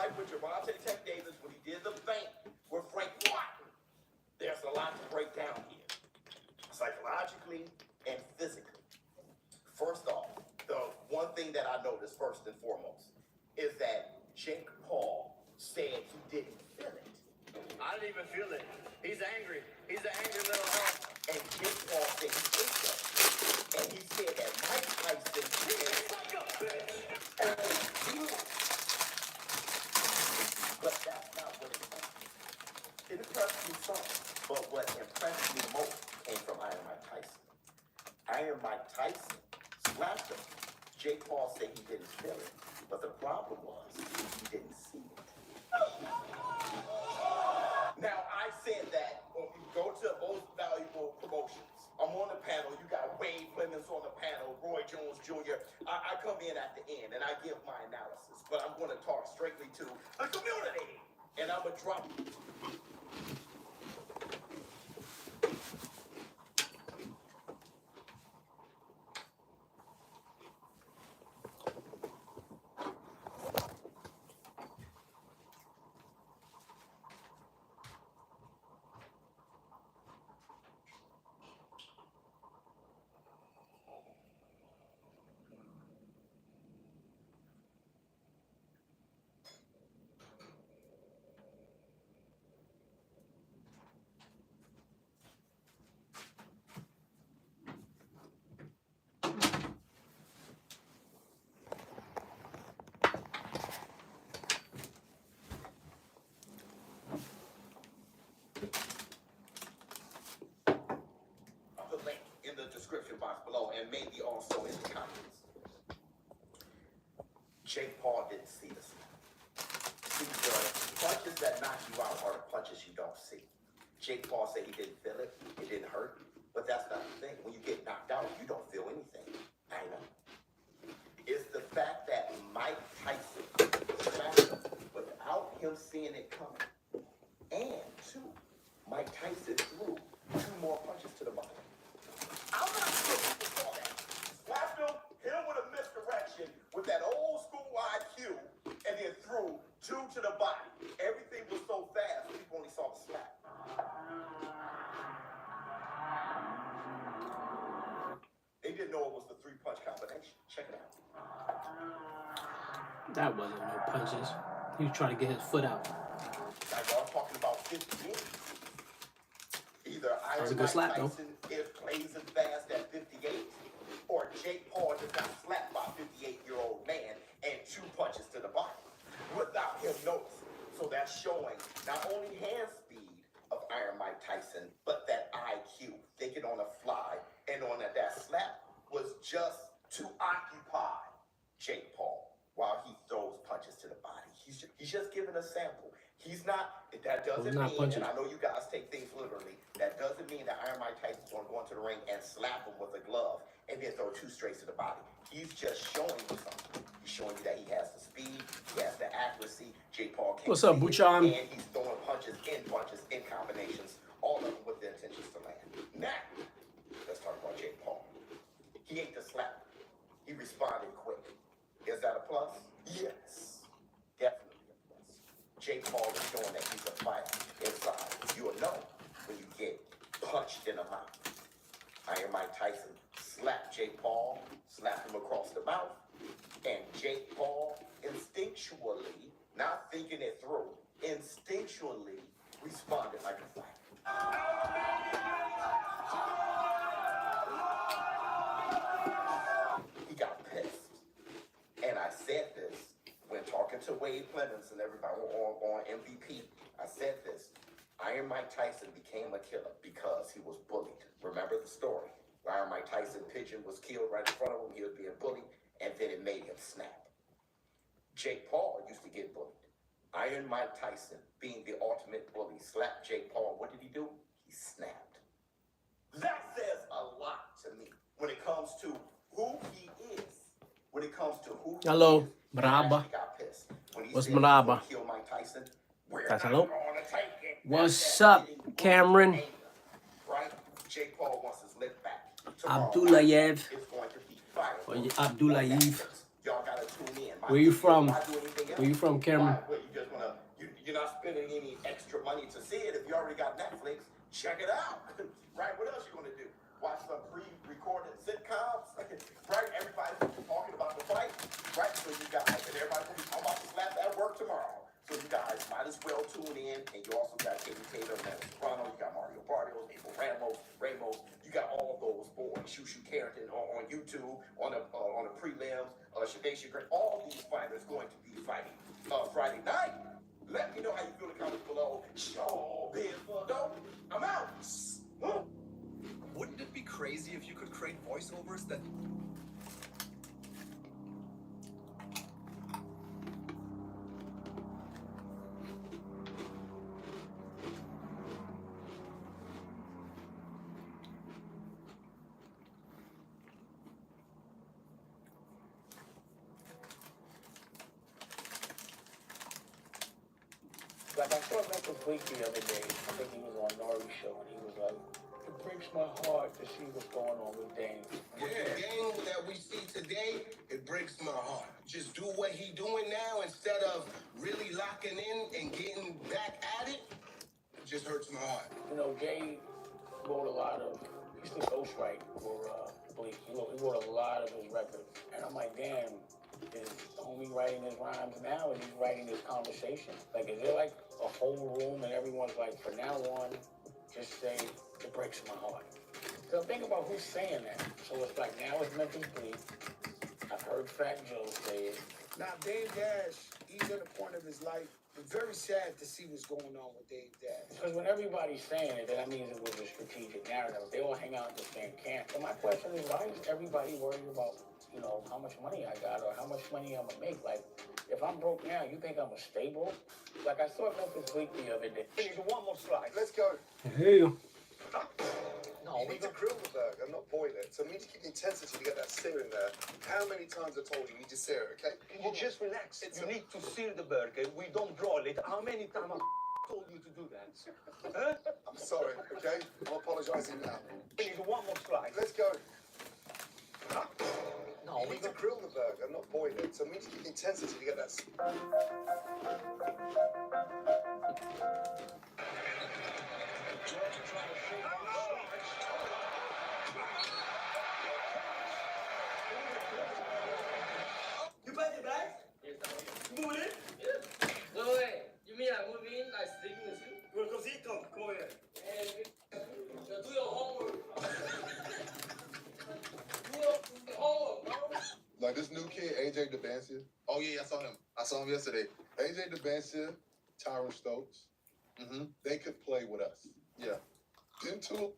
fight with Javante Tech Davis when he did the feint with Frank Watson. There's a lot to break down here, psychologically and physically. First off, the one thing that I noticed first and foremost is that Jake Paul said he didn't feel it. I didn't even feel it. He's angry. He's an angry little hoe. And Jake Paul said he did that. And he said that Mike Tyson said, Like a bitch. but that's not what it was. It impressed me some, but what impressed me most came from Iron Mike Tyson. Iron Mike Tyson slapped him. Jake Paul said he didn't feel it, but the problem was he didn't see it. Now, I said that when we go to Most Valuable Promotions, I'm on the panel, you got Wade Clemens on the panel, Roy Jones Jr. I come in at the end and I give my analysis, but I'm going to talk straightly to the community, and I'm going to drop it. Description box below and maybe also in the comments. Jake Paul didn't see the slap. See, the punches that knock you out are the punches you don't see. Jake Paul said he didn't feel it, it didn't hurt, but that's not the thing. When you get knocked out, you don't feel anything. I know. It's the fact that Mike Tyson slapped him without him seeing it coming. And two, Mike Tyson threw 2 more punches to the body. I'm not sure people saw that. Slapped him, hit him with a misdirection with that old school IQ, and then threw 2 to the body. Everything was so fast, people only saw the slap. They didn't know it was the 3-punch combination. Check it out. That wasn't no punches. He was trying to get his foot out. Now y'all talking about 58. Either That's a Iron good Mike slap, though. Tyson is blazing fast at 58, or Jake Paul just got slapped by a 58-year-old man and 2 punches to the body without him noticing. So that's showing not only hand speed of Iron Mike Tyson, but that IQ, thinking on the fly, and on that slap was just to occupy Jake Paul while he throws punches to the body. He's just giving a sample. He's not, that doesn't mean, punching. and I know you guys take things literally, that doesn't mean that Iron Mike Tyson's going to go into the ring and slap him with a glove and then throw 2 straights to the body. He's just showing you something. He's showing you that he has the speed, he has the accuracy. Jake Paul can't. What's up, Buchan? And he's throwing punches, in combinations, all of them with the intentions to land. Now, let's talk about Jake Paul. He ate the slap. He responded quick. Is that a plus? Yes. Definitely a plus. Jake Paul is showing that he's a fighter inside. You will know when you get punched in the mouth. Iron Mike Tyson slapped Jake Paul, slapped him across the mouth, and Jake Paul instinctually, not thinking it through, instinctually responded like a fighter. He got pissed. And I said this when talking to Wade Clemens and everybody on MVP. I said this. Iron Mike Tyson became a killer because he was bullied. Remember the story. Iron Mike Tyson pigeon was killed right in front of him. He was being bullied, and then it made him snap. Jake Paul used to get bullied. Iron Mike Tyson, being the ultimate bully, slapped Jake Paul. What did he do? He snapped. That says a lot to me when it comes to who he is. When it comes to who Hello, he is. Braba. He got pissed. When he What's said he was Braba? gonna kill Mike Tyson, we're That's not hello. gonna take it. What's That's up, getting Cameron? anger, right? Jake Paul wants his lick back. Tomorrow Abdullayev. night is going to be fire. Or Abdullayev. Y'all gotta tune in. Where you from? Why do anything else? Where you from, Cameron? Why? What, you just money to see it. If you already got Netflix, check it out. Right? What else you gonna do? Watch some pre-recorded sitcoms? Right? Everybody's talking about the fight. Right? So you guys, and everybody's gonna be talking about the slap at work tomorrow. So you guys might as well tune in. And you also got Katie Taylor, Matt Soprano, you got Mario Barrios, Abel Ramos. You got all of those boys. Shushu Carrington on YouTube, on the prelims, Shadacia Gray. All these fighters going to be fighting Friday night. Let me know how you feel in the comments below. Show biz for dope. I'm out. Wouldn't it be crazy if you could create voiceovers that... Like I saw Memphis Bleak the other day. I think he was on Nori's show, and he was like, "It breaks my heart to see what's going on with Dame." With the game that we see today, it breaks my heart. Just do what he doing now instead of really locking in and getting back at it. It just hurts my heart. You know, Jay wrote a lot of. He used to ghostwrite for Bleak. He wrote a lot of his records, and I'm like, damn. Is homie writing his rhymes now, and he's writing his conversation? Like, is there like a whole room and everyone's like, from now on, just say, it breaks my heart? So think about who's saying that. So it's like, now it's Memphis Bleak. I've heard Fat Joe say it. Now, Dave Dash, he's at a point of his life. It's very sad to see what's going on with Dave Dash. Because when everybody's saying it, that means it was a strategic narrative. They all hang out in the same camp. So my question is, why is everybody worried about, you know, how much money I got or how much money I'm gonna make? Like, if I'm broke now, you think I'm gonna stay broke? Like, I saw Memphis Bleak the other day. We need one more slide. Let's go. Hey. You need to grill the burger, not boil it. So we need to keep the intensity to get that sear in there. How many times I told you need to sear it, okay? You just relax. It's You a- need to seal the burger. We don't broil it. How many times I told you to do that? Huh? I'm sorry, okay? I'm apologising now. We need one more slide. Let's go. No, You need to grill the burger, not boil it. So we need to keep the intensity to get that. You better, guys. Move it. No way. You mean I move in, I sleep in the sleep? You want to come see? Come over here. Do your homework. Do your homework, bro. Like this new kid, AJ DeBancia. Oh yeah, I saw him. I saw him yesterday. AJ DeBancia, Tyron Stokes. They could play with us. Yeah. Them two.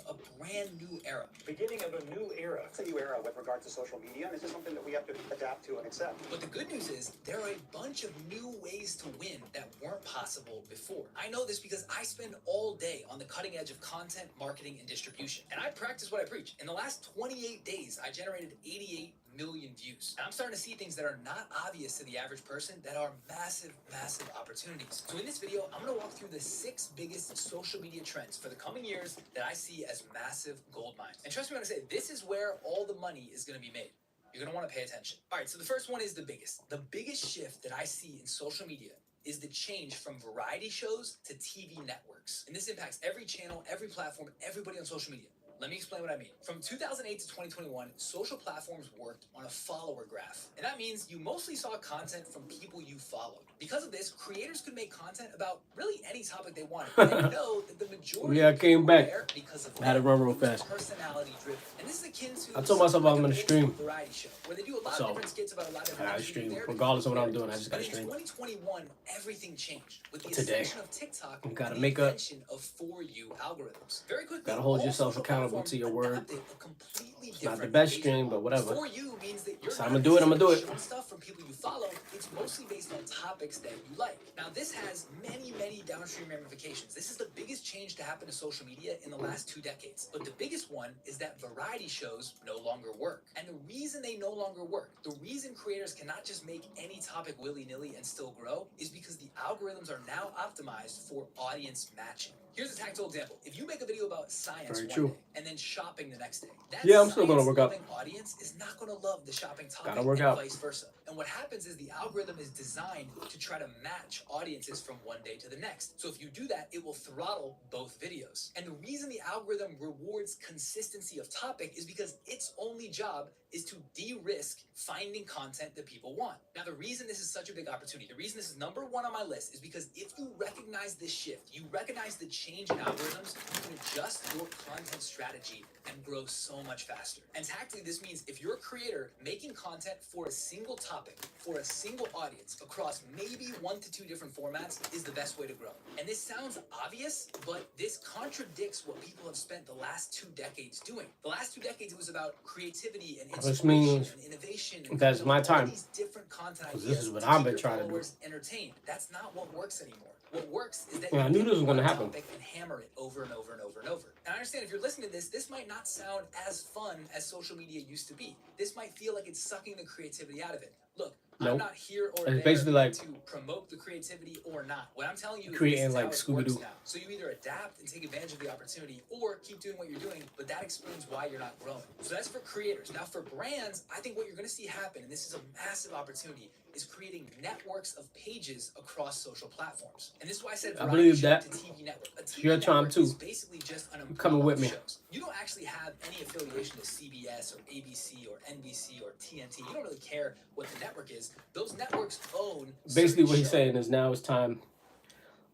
A brand new era. Beginning of a new era. It's a new era with regard to social media, and this is something that we have to adapt to and accept. But the good news is there are a bunch of new ways to win that weren't possible before. I know this because I spend all day on the cutting edge of content, marketing, and distribution. And I practice what I preach. In the last 28 days, I generated 88 million views. And I'm starting to see things that are not obvious to the average person that are massive, massive opportunities. So in this video, I'm gonna walk through the 6 biggest social media trends for the coming years that I see as massive gold mines. And trust me when I say, this is where all the money is gonna be made. You're gonna wanna pay attention. All right, so the first one is the biggest. The biggest shift that I see in social media is the change from variety shows to TV networks. And this impacts every channel, every platform, everybody on social media. Let me explain what I mean. From 2008 to 2021, social platforms worked on a follower graph. And that means you mostly saw content from people you followed. Because of this, creators could make content about really any topic they wanted. And you know that the majority Yeah, I of people came back. were there because of I had to run real it was fast. personality driven. And this is akin to I told myself I was something gonna like an stream. old school variety show where they do a lot So, of different skits about a lot of I different gotta things. stream. There Regardless of what I'm because doing, I just gotta but in stream. 2021, everything changed with the Today. ascension of TikTok You gotta and make the up. invention of For You algorithms. Very quickly, Gotta hold all yourself social accountable platforms to your word. adopted a completely It's not the different best engagement stream, but model. whatever. For You means that you're So not I'ma do it, I'ma do necessarily it. showing stuff from people you follow. It's mostly based on topics that you like. Now, this has many downstream ramifications. This is the biggest change to happen to social media in the last 2 decades. But the biggest one is that variety shows no longer work. And the reason they no longer work, the reason creators cannot just make any topic willy-nilly and still grow, is because the algorithms are now optimized for audience matching. Here's a tactile example. If you make a video about science Very one true. day and then shopping the next day, that Yeah, I'm still gonna work out. science-loving audience is not going to love the shopping topic Gotta work and out. vice versa. And what happens is the algorithm is designed to try to match audiences from one day to the next. So if you do that, it will throttle both videos. And the reason the algorithm rewards consistency of topic is because its only job is to de-risk finding content that people want. Now, the reason this is such a big opportunity, the reason this is number one on my list is because if you recognize this shift, you recognize the change in algorithms, you can adjust your content strategy and grow so much faster. And tactically, this means if you're a creator making content for a single topic, for a single audience, across maybe 1 to 2 different formats is the best way to grow. And this sounds obvious, but this contradicts what people have spent the last 2 decades doing. The last 2 decades, it was about creativity and Which inspiration means and innovation. And that's my all time. these different content 'Cause ideas this is what to I've keep been your trying to do. followers entertained. That's not what works anymore. What works is that Yeah, I you knew pick this was gonna one happen. topic and hammer it over and over and over and over. And I understand if you're listening to this, this might not sound as fun as social media used to be. This might feel like it's sucking the creativity out of it. Look, I'm Nope. not here or It's there basically like to promote the creativity or not. What I'm telling you is creating this is like how it Scooby-Doo. works now. So you either adapt and take advantage of the opportunity or keep doing what you're doing, but that explains why you're not growing. So that's for creators. Now for brands, I think what you're going to see happen, and this is a massive opportunity, is creating networks of pages across social platforms. And this is why I said I variety believe show that. to TV network. A TV Your time network too. is basically just an You coming with umbrella me. of shows. You don't actually have any affiliation to CBS or ABC or NBC or TNT. You don't really care what the network is. Those networks own Basically, certain what he's shows. saying is now it's time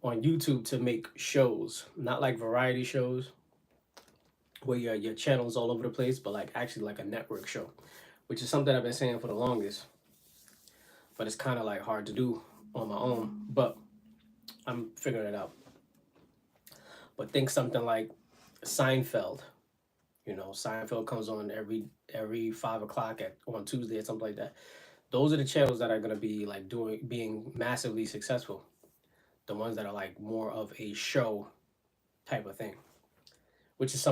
on YouTube to make shows, not like variety shows where your channel's all over the place, but like actually like a network show, which is something I've been saying for the longest. But it's kind of like hard to do on my own, but I'm figuring it out. But think something like Seinfeld. You know, Seinfeld comes on every 5 o'clock on Tuesday or something like that. Those are the channels that are gonna be like being massively successful. The ones that are like more of a show type of thing, which is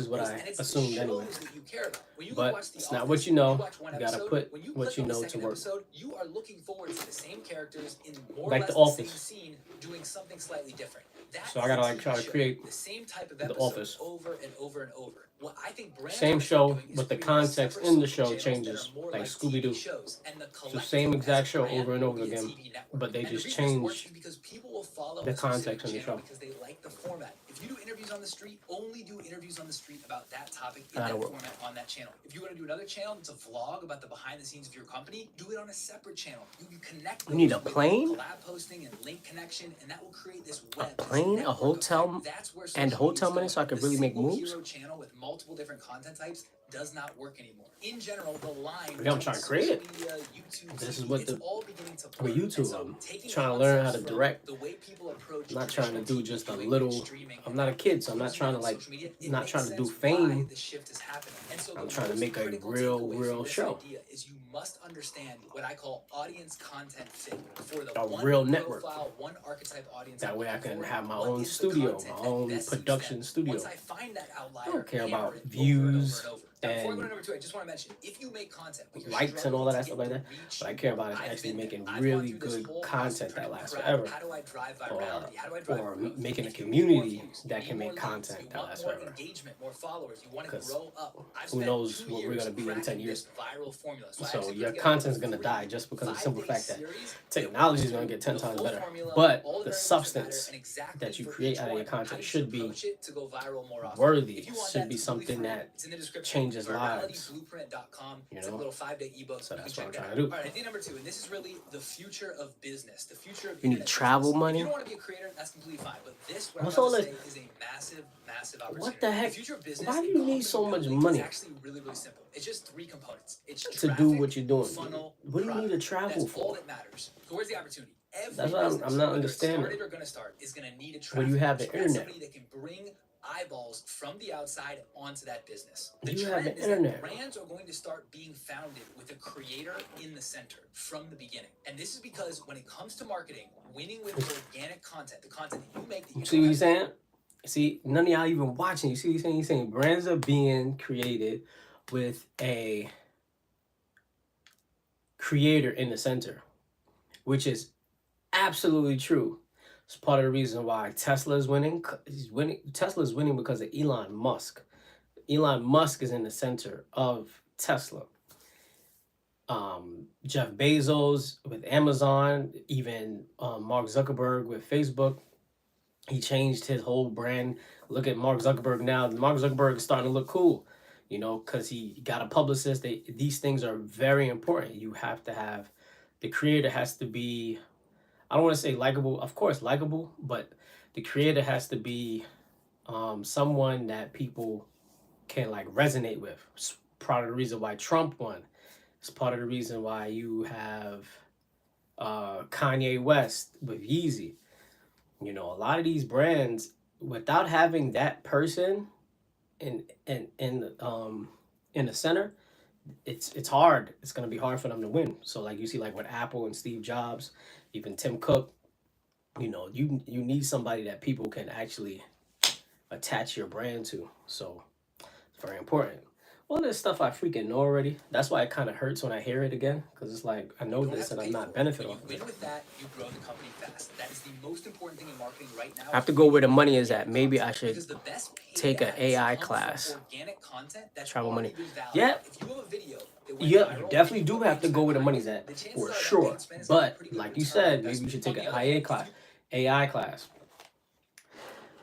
what I And it's assumed the anyway. shows that you care about. When you But watch The it's not Office, what you know. watch one You gotta episode, put when you what click you on the know to second work. episode, you are looking forward to the same characters in more Like or less The the Office. same scene doing something slightly different. That So I is gotta a like TV try to show. create the same type of The episode Office. over and over and over. What I think brands Same are show, doing is but the creating context separate in the social show channels that changes, are more like TV Scooby-Doo. shows, and the It's the collective same as exact a show brand over and will over be a again, TV network. but they And just the reason this works change is because people will follow the a specific context in the channel show. because they like the format. If you do interviews on the street, only do interviews on the street about that topic in That'll that work. format on that channel. If you want to do another channel that's a vlog about the behind the scenes of your company, do it on a separate channel. You can connect You need those a with plane? collab posting and link connection, and that will create this web, this plane, a network hotel, effect. That's where and social hotel media's money so I going. could really make The single moves? hero channel with multiple different content types does not work anymore. In general, the line Maybe I'm trying to create it. social media, YouTube, This is TV, what it's the- all beginning to with blur. YouTube, And so I'm taking trying to learn how to concepts from direct. the way people approach I'm not trying to traditional do TV just a viewing, little. streaming, I'm not a kid, so I'm not using trying it to on like, social media, it not makes trying to do sense why fame. this shift is happening. And so I'm the trying to most make a critical real takeaway from this show. idea is you must understand what I call audience content fit for the A one real network. profile, one archetype audience. That I'm way I looking can for. have my What own is the studio, content my that own best suits production them? studio. Once I find that outlier, I don't care hammer about it over and views. over and over. Now, before I go to and number 2, I just want to mention, if you make content, but you're likes and all of that stuff struggling like to that. get the reach, What I care about is I've actually been there. making I've gone really through this good whole process content of that trying to lasts crack, forever, how do I drive or virality? How do I drive growth? making a If you need more community views, you that need can more make leads, content you that want lasts more forever. engagement, more followers, you want to 'Cause grow up. I've who spent knows 2 what we're years gonna be in 10 cracking years. this viral formula. So I So actually your put together content's a gonna die just because of the simple 5-day fact that series technology is that gonna walks get through 10 the times full better. formula, But all the variables that matter, substance and exactly that you for create each out of your one, how content you should be approach it to go viral more often. worthy, If you want should that, be it's completely something free. that It's in the description. changes lives. viralityblueprint.com. You It's a know? little 5-day ebook. So You that's can what I'm check trying that to out. do. All right, idea number 2, and this is really the future of business, the future of You need internet travel business. money? If you don't want to be a creator, that's completely fine. But this, what What's I'm all about to this? say, is a massive, massive opportunity. What the heck? The future of business, Why do and you need company so much building money is actually really, really simple. It's just 3 components. It's to traffic, do what you're doing? funnel, What do you need to product. travel That's all for? that matters. So where's the opportunity? Every That's what I'm business, not whether it's understanding. started or going to start, is going to need a When traffic you have coach. the That's internet. somebody that can bring eyeballs from the outside onto that business. You have the Trend is that internet. brands are going to start being founded with a creator in the center from the beginning. And this is because when it comes to marketing, winning with organic content, the content that you make that you See what he's saying? See, none of y'all even watching. You see what he's saying? He's saying brands are being created with a creator in the center, which is absolutely true. It's part of the reason why Tesla is winning. He's winning. Tesla is winning because of Elon Musk. Elon Musk is in the center of Tesla. Jeff Bezos with Amazon, even Mark Zuckerberg with Facebook. He changed his whole brand. Look at Mark Zuckerberg now. Mark Zuckerberg is starting to look cool, you know, because he got a publicist. These things are very important. You have to have, the creator has to be, I don't want to say likable, of course likable, but the creator has to be someone that people can like resonate with. It's part of the reason why Trump won. It's part of the reason why you have Kanye West with Yeezy. You know, a lot of these brands, without having that person in the center, it's hard. It's gonna be hard for them to win. So like you see, like with Apple and Steve Jobs, even Tim Cook, you know, you need somebody that people can actually attach your brand to. So it's very important. All this stuff I freaking know already. That's why it kind of hurts when I hear it again, because it's like I know this and I'm not benefiting off of it. Win with that, you grow the company fast. That is the most important thing in marketing right now. I have to go where the money is at. Maybe I should Because the best paid take an ads AI come from class. organic content that's Travel money. already been validated. Yeah. If you have a video that went Yeah, viral, you definitely and do you have to spend go where the time money's on it, at, the chances for are that sure. ad spend is But pretty good like you return said, on maybe you should investment. take On an the other IA hand, class. AI class.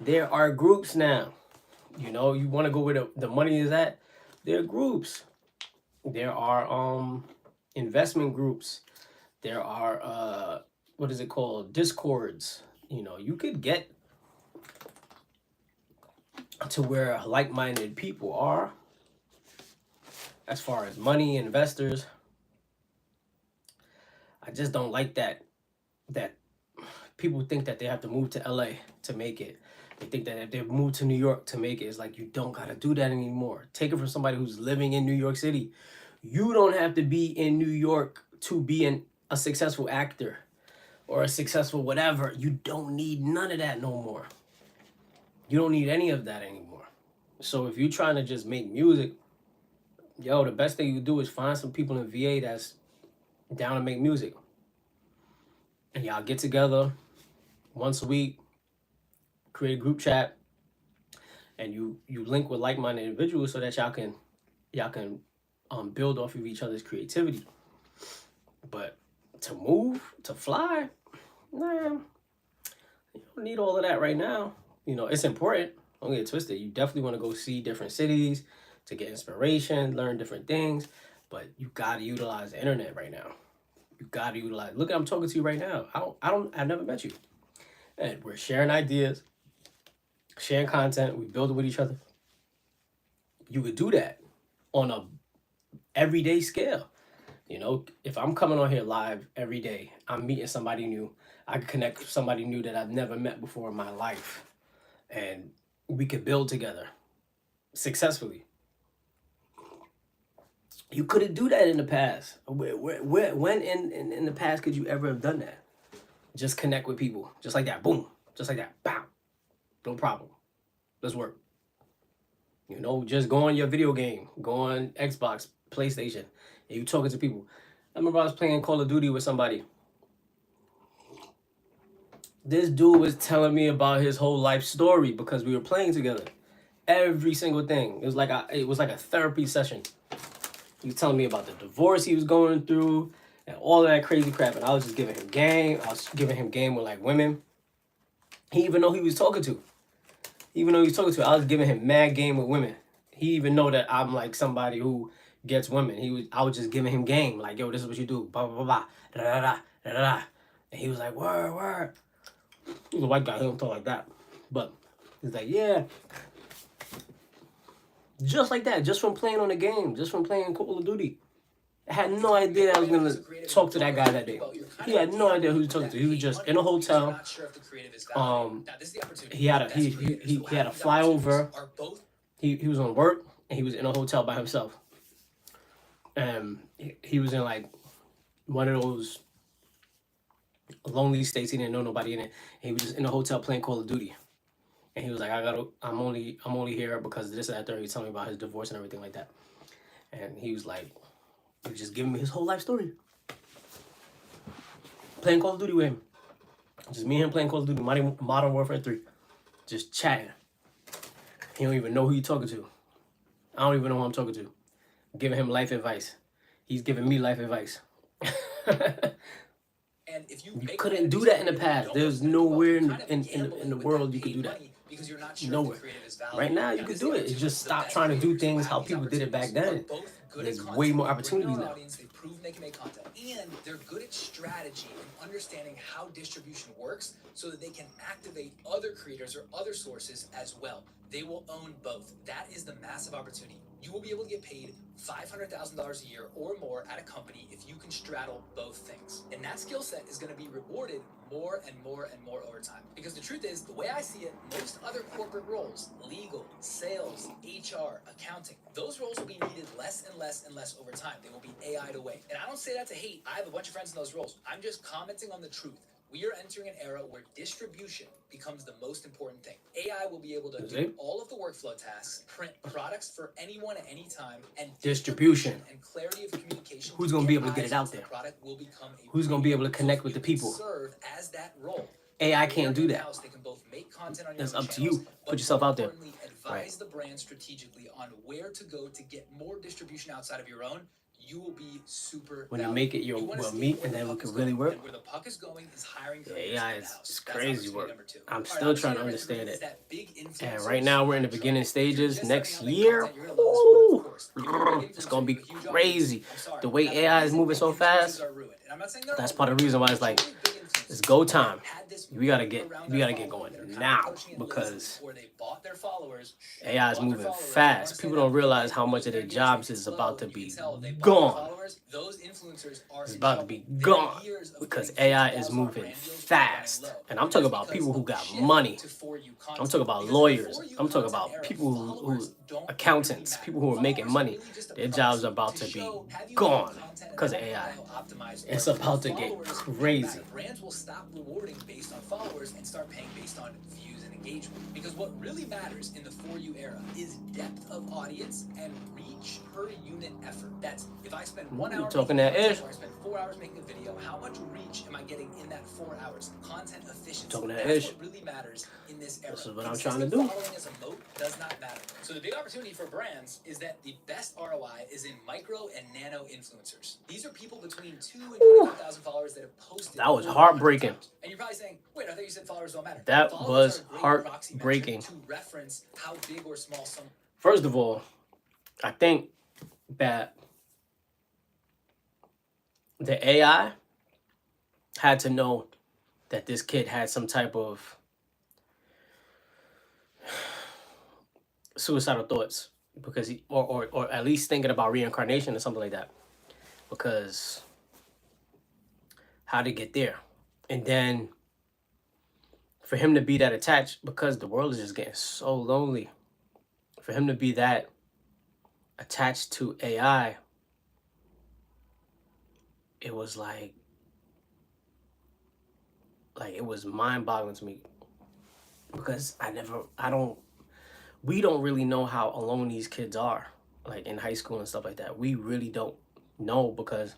There are groups now. You know, you want to go where the money is at. There are groups. There are investment groups. There are what is it called? Discords. You know, you could get to where like-minded people are as far as money, investors. I just don't like that people think that they have to move to LA to make it. They think that if they move to New York to make it, it's like you don't gotta do that anymore. Take it from somebody who's living in New York City. You don't have to be in New York to be a successful actor or a successful whatever. You don't need none of that no more. You don't need any of that anymore. So if you're trying to just make music, yo, the best thing you do is find some people in VA that's down to make music. And y'all get together once a week, create a group chat, and you link with like-minded individuals so that y'all can build off of each other's creativity. But to move, to fly, nah, you don't need all of that right now. You know, it's important. Don't get it twisted. You definitely want to go see different cities to get inspiration, learn different things, but you gotta utilize the internet right now. You gotta utilize. Look, I'm talking to you right now. I've never met you, and we're sharing ideas, sharing content. We build it with each other. You would do that on a everyday scale. You know, if I'm coming on here live every day, I'm meeting somebody new. I could connect with somebody new that I've never met before in my life, and we could build together successfully. You couldn't do that in the past. When in the past could you ever have done that? Just connect with people, just like that, boom, just like that, bam, no problem. Let's work. You know, just go on your video game, go on Xbox, PlayStation, and you talking to people. I remember I was playing Call of Duty with somebody. This dude was telling me about his whole life story because we were playing together. Every single thing. It was like a therapy session. He was telling me about the divorce he was going through and all that crazy crap. And I was just giving him game. I was giving him game with like women. He even know he was talking to. I was giving him mad game with women. He even know that I'm like somebody who gets women. I was just giving him game. Like, yo, this is what you do. Blah, blah, blah, da, da, da, da, da, da. And he was like, word, word. He was a white guy. He don't talk like that. But he's like, yeah. Just like that. Just from playing on the game. Just from playing Call of Duty. I had no idea that I was going to talk to that guy that day. He had no idea who he was talking to. He was just in a hotel. He had a flyover. He was on work and he was in a hotel by himself. And he was in like one of those lonely states. He didn't know nobody in it. And he was just in a hotel playing Call of Duty. And he was like, I'm only here because this and that. He was telling me about his divorce and everything like that. And he was like, he was just giving me his whole life story. Playing Call of Duty with him. Just me and him playing Call of Duty, Modern Warfare 3. Just chatting. He don't even know who you're talking to. I don't even know who I'm talking to. Giving him life advice. He's giving me life advice. And if you couldn't do that in the past. There's nowhere in the world you could do that. Because you're not sure nowhere. Right now, you could do it. It's just stop trying to do things how people did it back then. There's way more opportunities now. They prove they can make content, and they're good at strategy and understanding how distribution works, so that they can activate other creators or other sources as well. They will own both. That is the massive opportunity. You will be able to get paid $500,000 a year or more at a company if you can straddle both things. And that skill set is going to be rewarded more and more and more over time. Because the truth is, the way I see it, most other corporate roles, legal, sales, HR, accounting, those roles will be needed less and less and less over time. They will be AI'd away. And I don't say that to hate. I have a bunch of friends in those roles. I'm just commenting on the truth. We are entering an era where distribution becomes the most important thing. AI will be able to do all of the workflow tasks, print products for anyone at any time, and distribution and clarity of communication. Who's going to be able to get it out there? Who's going to be able to connect with the people? Serve as that role. AI can't do that. They can both make content on That's your up to you. Put yourself out there. Advise the brand strategically on where to go to get more distribution outside of your own. You will be super when you make it your meat and then it can really work. Where the puck is going is hiring AI is crazy work. I'm still trying to understand it. And right now we're in the beginning stages. Next year, ooh, it's gonna be crazy. The way AI is moving so fast, that's part of the reason why it's like it's go time. We gotta get going now because AI is moving fast. People don't realize how much of their jobs is about to be gone. It's about to be gone because AI is moving fast. And I'm talking about people who got money. I'm talking about lawyers. I'm talking about people who accountants, people who are making money. Their jobs are about to be gone because of AI. It's about to get crazy. Brands will stop rewarding based on followers and start paying based on views and engagement. Because what really matters in the For You era is depth of audience and reach per unit effort. That's if I spend 1 hour talking that ish. Or I spend 4 hours making a video, how much reach am I getting in that 4 hours? Content efficiency. Talking that That's ish. what really matters in this era. This is what I'm trying to do. Following as a moat does not matter. So the big opportunity for brands is that the best ROI is in micro and nano influencers. These are people between 2 and 25,000 followers that have posted. That was heartbreaking. And you're probably saying, wait, I thought you said followers don't matter. That Followers was heartbreaking. to reference how big or small some. First of all, I think that the AI had to know that this kid had some type of suicidal thoughts because he, or at least thinking about reincarnation or something like that. Because how to get there. And then for him to be that attached, because the world is just getting so lonely, for him to be that attached to AI, it was like it was mind-boggling to me. Because we don't really know how alone these kids are, like in high school and stuff like that. We really don't know, because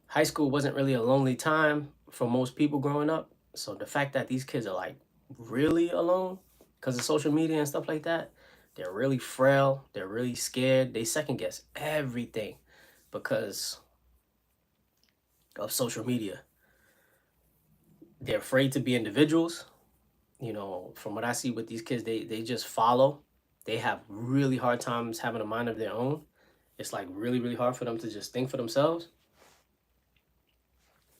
high school wasn't really a lonely time for most people growing up. So the fact that these kids are like really alone because of social media and stuff like that, they're really frail, they're really scared, they second guess everything because of social media. They're afraid to be individuals. You know, from what I see with these kids, they just follow. They have really hard times having a mind of their own. It's like really, really hard for them to just think for themselves.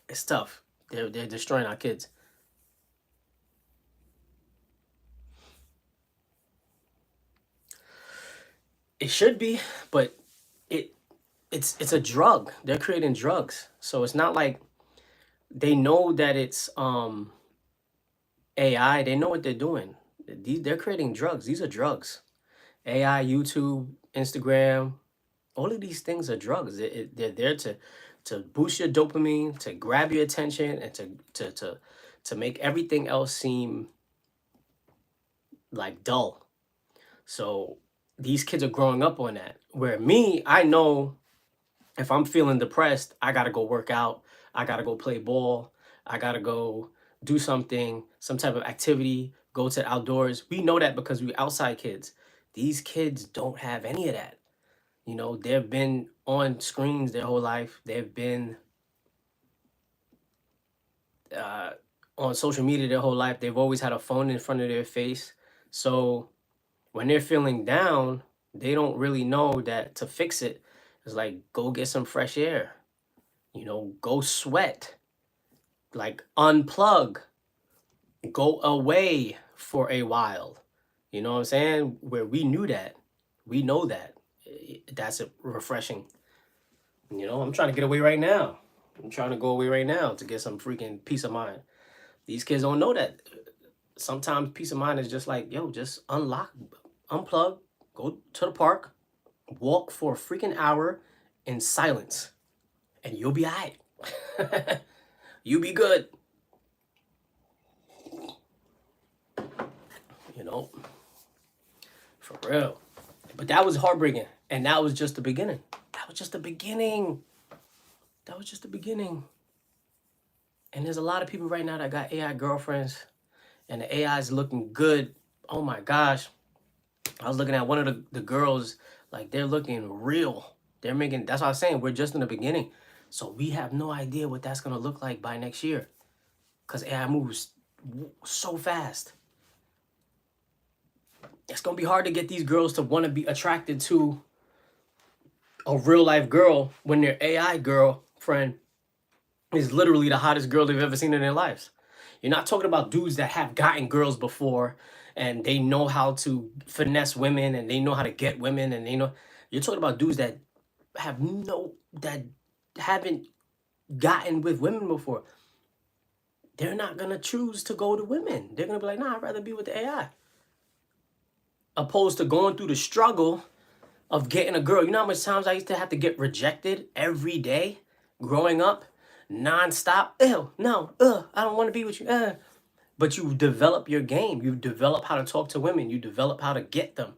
It's tough. They're destroying our kids. It should be, but it's a drug. They're creating drugs. So it's not like they know that it's AI. They know what they're doing. They're creating drugs. These are drugs. AI, YouTube, Instagram, all of these things are drugs. They're there to boost your dopamine, to grab your attention, and to make everything else seem like dull. So these kids are growing up on that. Where me, I know if I'm feeling depressed, I gotta go work out. I gotta go play ball. I gotta go do something, some type of activity, go to the outdoors. We know that because we outside kids. These kids don't have any of that. You know, they've been on screens their whole life. They've been uh, on social media their whole life. They've always had a phone in front of their face. So when they're feeling down, they don't really know that to fix it is like go get some fresh air. You know, go sweat. Like unplug. Go away for a while. You know what I'm saying? Where we knew that. We know that. That's refreshing. You know, I'm trying to get away right now. I'm trying to go away right now to get some freaking peace of mind. These kids don't know that. Sometimes peace of mind is just like, yo, just unplug, go to the park, walk for a freaking hour in silence, and you'll be all right. You be good. You know, for real. But that was heartbreaking. And that was just the beginning. That was just the beginning. That was just the beginning. And there's a lot of people right now that got AI girlfriends, and the AI is looking good. Oh my gosh. I was looking at one of the girls, like they're looking real. They're making, that's what I was saying, we're just in the beginning. So we have no idea what that's gonna look like by next year. Because AI moves so fast. It's gonna be hard to get these girls to want to be attracted to a real life girl when their AI girlfriend is literally the hottest girl they've ever seen in their lives. You're not talking about dudes that have gotten girls before and they know how to finesse women and they know how to get women and they know. You're talking about dudes that that haven't gotten with women before. They're not gonna choose to go to women. They're gonna be like, nah, I'd rather be with the AI. Opposed to going through the struggle of getting a girl. You know how much times I used to have to get rejected every day growing up? Nonstop. Ew, no, I don't want to be with you. But you develop your game. You develop how to talk to women. You develop how to get them.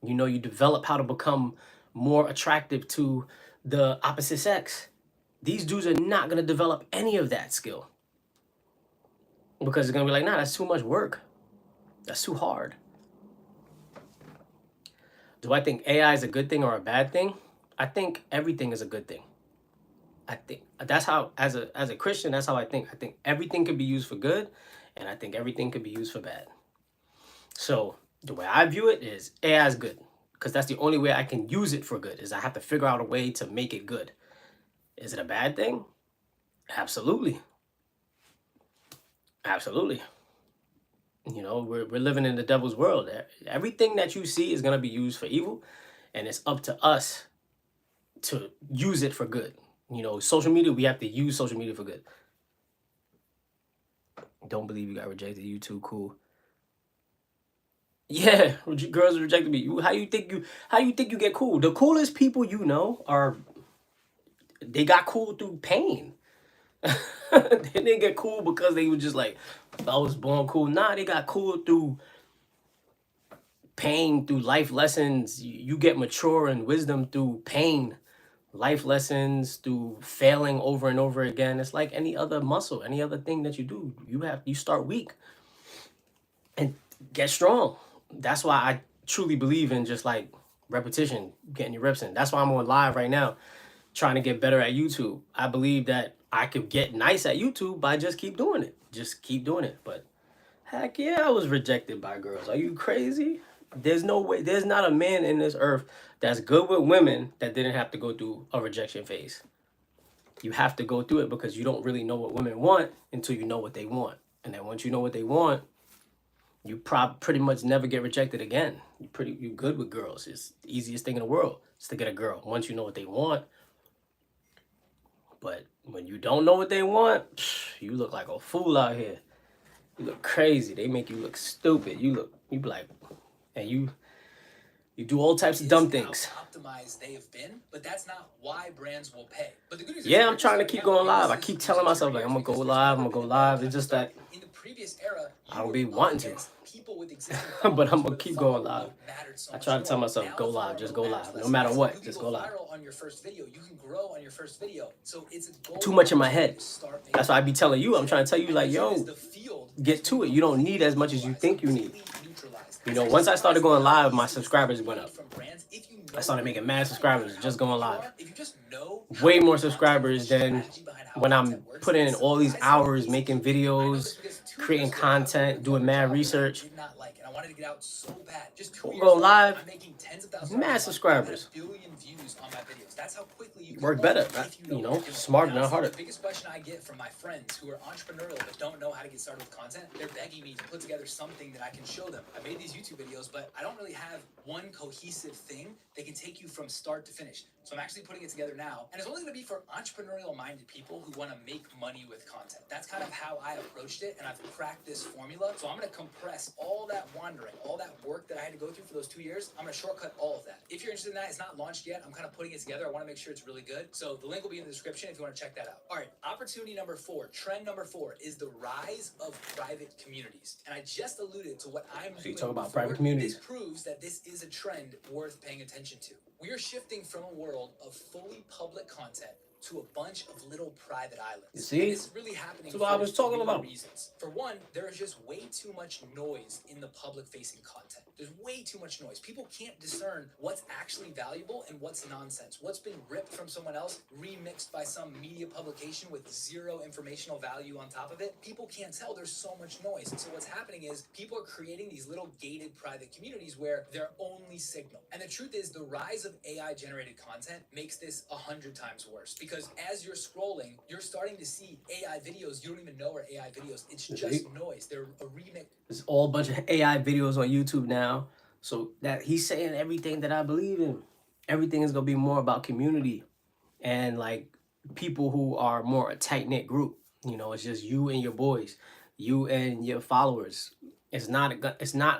You know, you develop how to become more attractive to the opposite sex. These dudes are not going to develop any of that skill. Because they're going to be like, nah, that's too much work. That's too hard. Do I think AI is a good thing or a bad thing? I think everything is a good thing. I think that's how, as a Christian, that's how I think. I think everything can be used for good, and I think everything can be used for bad. So the way I view it is AI is good, because that's the only way I can use it for good, is I have to figure out a way to make it good. Is it a bad thing? Absolutely. Absolutely. You know, we're living in the devil's world. Everything that you see is going to be used for evil, and it's up to us to use it for good. You know, social media, we have to use social media for good. Don't believe you got rejected. You too cool. Yeah, girls rejected me. How you think you get cool? The coolest people you know they got cool through pain. They didn't get cool because they were just like, I was born cool. Nah, they got cool through pain through life lessons. You get mature and wisdom through pain, life lessons, through failing over and over again. It's like any other muscle, any other thing that you do. You start weak and get strong. That's why I truly believe in just like repetition, getting your reps in. That's why I'm on live right now, trying to get better at YouTube. I believe that I could get nice at YouTube by just keep doing it. Just keep doing it. But heck yeah, I was rejected by girls. Are you crazy? There's no way. There's not a man in this earth that's good with women that didn't have to go through a rejection phase. You have to go through it because you don't really know what women want until you know what they want. And then once you know what they want, you pretty much never get rejected again. You good with girls. It's the easiest thing in the world is to get a girl once you know what they want. But when you don't know what they want, you look like a fool out here. You look crazy. They make you look stupid. You be like, and you do all types of dumb things. Optimized they have been, but that's not why brands will pay. But the good news yeah, I'm trying to keep going live. I keep telling myself like I'm gonna go live. I'm gonna go live. It's just that in the previous era, I don't be wanting to. people with existing But I'm gonna keep going live. I try to tell myself, go live, just go live. No matter what, just go live. On your first video, you can grow on your first video. So it's too much in my head. That's why I be telling you. I'm trying to tell you like, yo, get to it. You don't need as much as you think you need. You know, once I started going live, my subscribers went up. I started making mad subscribers just going live. Way more subscribers than when I'm putting in all these hours making videos, creating content, doing mad research. Wanted to get out so bad. Just 2 we'll years go later, live. I'm making tens of thousands mad subscribers. 1 billion views on my videos. That's how quickly you work better. You know, smarter, not harder. The biggest question I get from my friends who are entrepreneurial but don't know how to get started with content, they're begging me to put together something that I can show them. I made these YouTube videos, but I don't really have one cohesive thing that can take you from start to finish. So I'm actually putting it together now, and it's only going to be for entrepreneurial-minded people who want to make money with content. That's kind of how I approached it, and I've cracked this formula. So I'm going to compress all that wandering, all that work that I had to go through for those 2 years. I'm going to shortcut all of that. If you're interested in that, it's not launched yet. I'm kind of putting it together. I want to make sure it's really good. So the link will be in the description if you want to check that out. All right, opportunity number 4, trend number 4 is the rise of private communities. And I just alluded to what I'm doing. So you talk about private communities. This proves that this is a trend worth paying attention to. We are shifting from a world of fully public content to a bunch of little private islands. You see? And this is really happening That's what I was talking about. Reasons. For one, there is just way too much noise in the public-facing content. There's way too much noise. People can't discern what's actually valuable and what's nonsense. What's been ripped from someone else, remixed by some media publication with zero informational value on top of it. People can't tell. There's so much noise. And so what's happening is people are creating these little gated private communities where they're only signal. And the truth is the rise of AI-generated content makes this 100 times worse. Because as you're scrolling, you're starting to see AI videos. You don't even know are AI videos. It's just noise. They're a remix. There's all a bunch of AI videos on YouTube now. So that he's saying everything that I believe in. Everything is going to be more about community and like people who are more a tight-knit group. You know, it's just you and your boys, you and your followers. It's not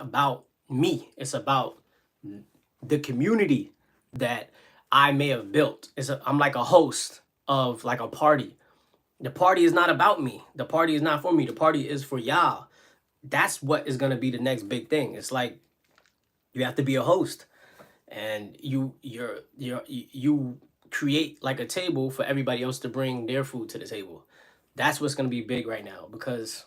about me. It's about the community that I may have built. I'm like a host of like a party. The party is not about me. The party is not for me. The party is for y'all. That's what is going to be the next big thing. It's like you have to be a host, and you create like a table for everybody else to bring their food to the table. That's what's going to be big right now, because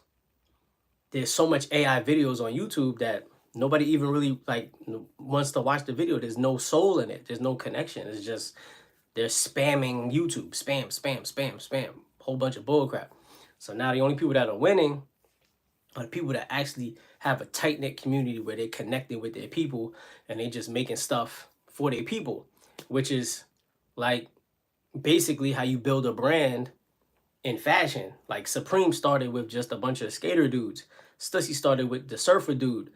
there's so much AI videos on YouTube that nobody even really like wants to watch the video. There's no soul in it. There's no connection. It's just they're spamming YouTube, spam, spam, spam, spam, whole bunch of bullcrap. So now the only people that are winning are the people that actually have a tight-knit community where they're connecting with their people and they just making stuff for their people, which is like basically how you build a brand in fashion. Like Supreme started with just a bunch of skater dudes. Stussy started with the surfer dude.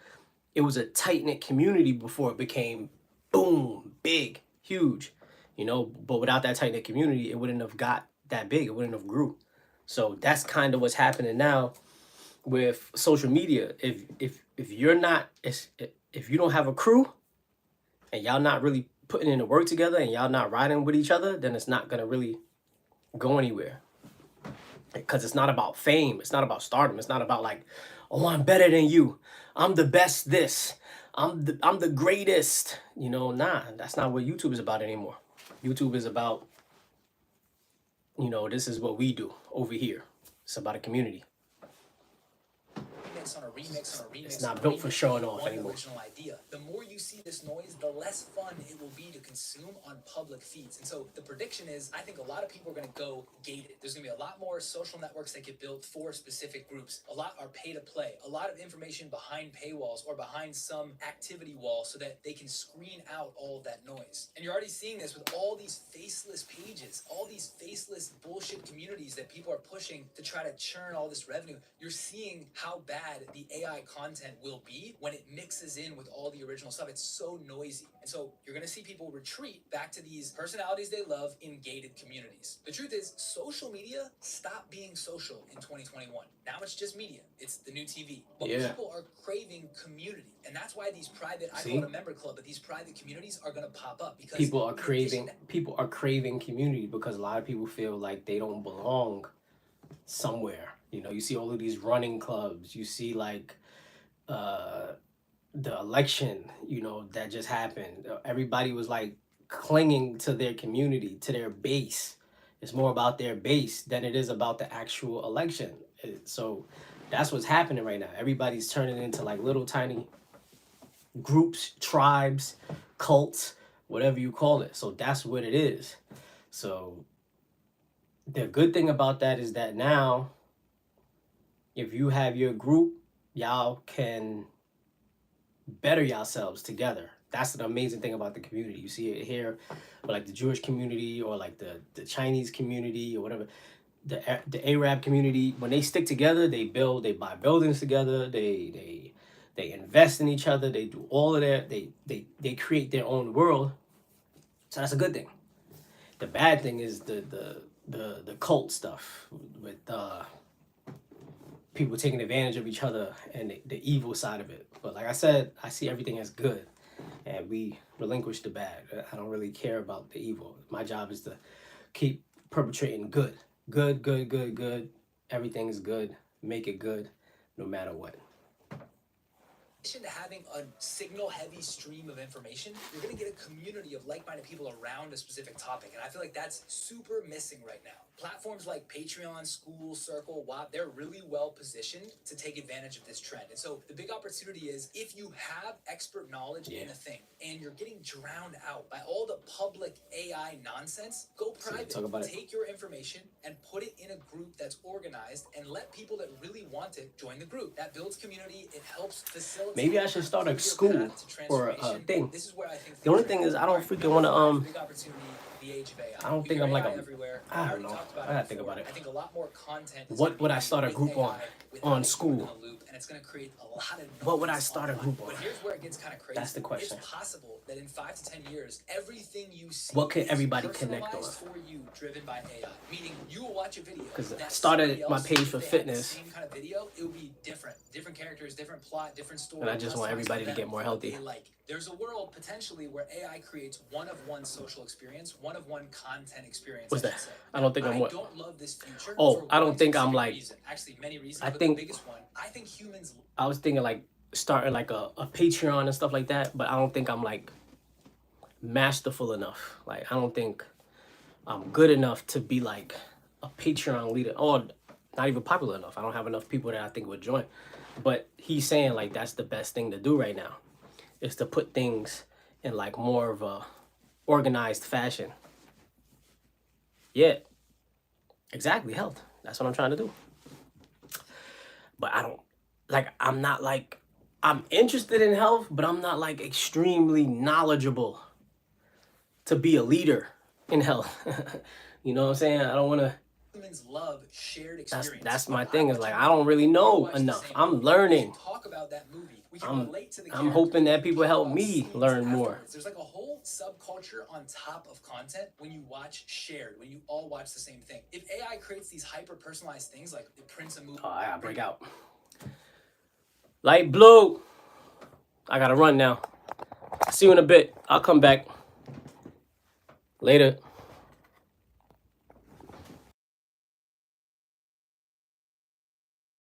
It was a tight-knit community before it became boom, big, huge, you know, but without that tight-knit community, it wouldn't have got that big. It wouldn't have grew. So that's kind of what's happening now with social media. If you're not, if you don't have a crew and y'all not really putting in the work together and y'all not riding with each other, then it's not going to really go anywhere. Because it's not about fame. It's not about stardom. It's not about like, oh, I'm better than you. I'm the best this. I'm the greatest. You know, nah, that's not what YouTube is about anymore. YouTube is about, you know, this is what we do over here. It's about a community. On a remix on a remix. It's not built for showing off one anymore. Original idea. The more you see this noise, the less fun it will be to consume on public feeds. And so the prediction is, I think a lot of people are going to go gated. There's going to be a lot more social networks that get built for specific groups. A lot are pay to play. A lot of information behind paywalls or behind some activity wall so that they can screen out all of that noise. And you're already seeing this with all these faceless pages, all these faceless bullshit communities that people are pushing to try to churn all this revenue. You're seeing how bad the AI content will be when it mixes in with all the original stuff. It's so noisy. And so you're going to see people retreat back to these personalities they love in gated communities. The truth is, social media stopped being social in 2021. Now it's just media. It's the new TV. But people are craving community. And that's why these private, I call it a member club, but these private communities are going to pop up because people are craving community because a lot of people feel like they don't belong somewhere. You know, you see all of these running clubs. You see like the election, you know, that just happened. Everybody was like clinging to their community, to their base. It's more about their base than it is about the actual election. So that's what's happening right now. Everybody's turning into like little tiny groups, tribes, cults, whatever you call it. So that's what it is. So the good thing about that is that now, if you have your group, y'all can better yourselves together. That's the amazing thing about the community. You see it here, like the Jewish community or like the Chinese community or whatever. The Arab community, when they stick together, they buy buildings together, they invest in each other, they do all of that, they create their own world. So that's a good thing. The bad thing is the cult stuff with people taking advantage of each other and the evil side of it. But like I said, I see everything as good, and we relinquish the bad. I don't really care about the evil. My job is to keep perpetrating good. Good. Everything is good. Make it good, no matter what. In addition to having a signal-heavy stream of information, you're going to get a community of like-minded people around a specific topic, and I feel like that's super missing right now. Platforms like Patreon, School, Circle, WAP, they're really well-positioned to take advantage of this trend. And so the big opportunity is, if you have expert knowledge in a thing, and you're getting drowned out by all the public AI nonsense, go private. Take your information and put it in a group that's organized, and let people that really want it join the group. That builds community. It helps facilitate. Maybe I should start a school or a thing. This is where I think the only thing is I don't freaking want to I don't think I'm like I don't know. I gotta think about it. I think a lot more content. What would I start a group on school? And it's going to create a lot of noise. What would I start a group on? But here's where it gets kind of crazy. That's the question. It's possible that in 5 to 10 years, everything you see what could everybody connect on? For you, driven by AI. Meaning you will watch a video. Because I started my page for fitness. Same kind of video, it will be different. Different characters, different plot, different story. And I just want everybody to get more healthy. There's a world potentially where AI creates one-of-one social experience, one-of-one content experience. What's that? I don't think I'm what? I don't love this future. Oh, I don't think I'm like. Actually, many reasons. I but think. The biggest one. I think humans. I was thinking like starting like a Patreon and stuff like that, but I don't think I'm like masterful enough. Like I don't think I'm good enough to be like a Patreon leader, or not even popular enough. I don't have enough people that I think would join. But he's saying like that's the best thing to do right now, is to put things in like more of a organized fashion. Yeah, exactly, health. That's what I'm trying to do. But I don't, like, I'm not like, I'm interested in health, but I'm not like extremely knowledgeable to be a leader in health. You know what I'm saying? I don't want to. Humans love shared experience. That's my thing, is like I don't really know enough. I'm learning. Talk about that movie. We can relate to the I'm hoping that people help me learn more. There's like a whole subculture on top of content when you watch shared, when you all watch the same thing. If AI creates these hyper personalized things, like it prints a movie. Oh, I gotta break out. Light blue. I gotta run now. See you in a bit. I'll come back later.